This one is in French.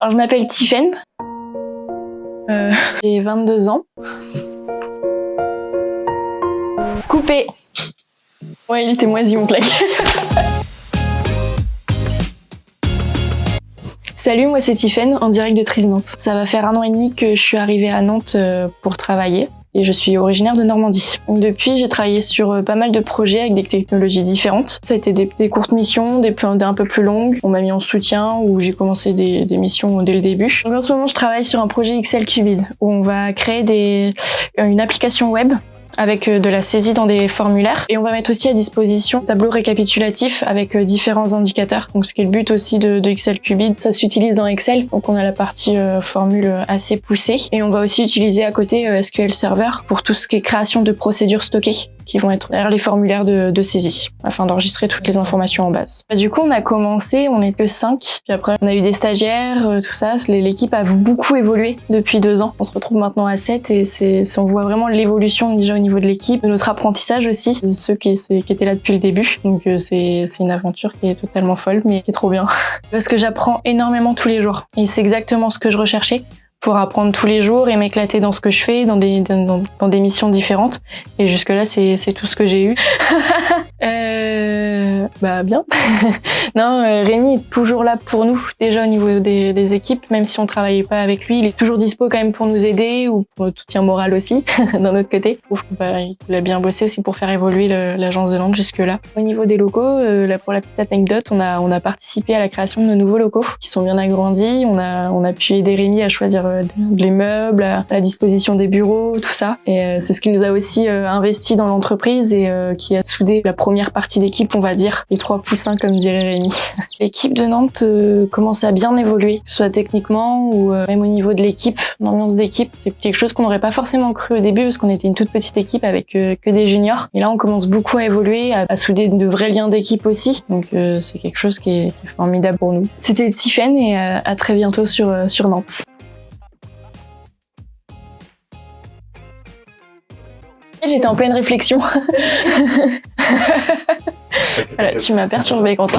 Alors, je m'appelle Tiffaine. J'ai 22 ans. Coupé. Ouais, il était moisi mon plaque. Salut, moi c'est Tiffaine, en direct de Trise Nantes. Ça va faire 1 an et demi que je suis arrivée à Nantes pour travailler. Et je suis originaire de Normandie. Donc depuis, j'ai travaillé sur pas mal de projets avec des technologies différentes. Ça a été des courtes missions, des un peu plus longues. On m'a mis en soutien où j'ai commencé des missions dès le début. Donc en ce moment, je travaille sur un projet XL Qubit où on va créer une application web avec de la saisie dans des formulaires. Et on va mettre aussi à disposition un tableau récapitulatif avec différents indicateurs. Donc ce qui est le but aussi de XL Qubit, ça s'utilise dans Excel. Donc on a la partie formule assez poussée. Et on va aussi utiliser à côté SQL Server pour tout ce qui est création de procédures stockées qui vont être derrière les formulaires de saisie afin d'enregistrer toutes les informations en base. Du coup, on a commencé, on n'est que 5. Puis après, on a eu des stagiaires, tout ça. L'équipe a beaucoup évolué depuis 2 ans. On se retrouve maintenant à 7 et on voit vraiment l'évolution déjà au niveau de l'équipe, de notre apprentissage aussi, de ceux qui étaient là depuis le début. Donc c'est une aventure qui est totalement folle, mais qui est trop bien. Parce que j'apprends énormément tous les jours. Et c'est exactement ce que je recherchais. Pour apprendre tous les jours et m'éclater dans ce que je fais, dans des missions différentes. Et jusque-là, c'est tout ce que j'ai eu. Bah bien. Non, Rémi est toujours là pour nous, déjà au niveau des équipes, même si on travaillait pas avec lui, il est toujours dispo quand même pour nous aider ou pour notre soutien moral aussi, d'un autre côté. Je trouve qu'il a bien bossé aussi pour faire évoluer l'agence de Nantes jusque-là. Au niveau des locaux, pour la petite anecdote, on a participé à la création de nos nouveaux locaux qui sont bien agrandis. On a pu aider Rémi à choisir les meubles, à la disposition des bureaux, tout ça. Et c'est ce qui nous a aussi investi dans l'entreprise et qui a soudé la première partie d'équipe, on va dire, les 3 poussins comme dirait Rémi. L'équipe de Nantes commence à bien évoluer, que ce soit techniquement ou même au niveau de l'équipe, l'ambiance d'équipe. C'est quelque chose qu'on n'aurait pas forcément cru au début parce qu'on était une toute petite équipe avec que des juniors. Et là, on commence beaucoup à évoluer, à souder de vrais liens d'équipe aussi. Donc c'est quelque chose qui est formidable pour nous. C'était Tiffaine et à très bientôt sur Nantes. J'étais en pleine réflexion. Voilà, tu m'as perturbée, Quentin.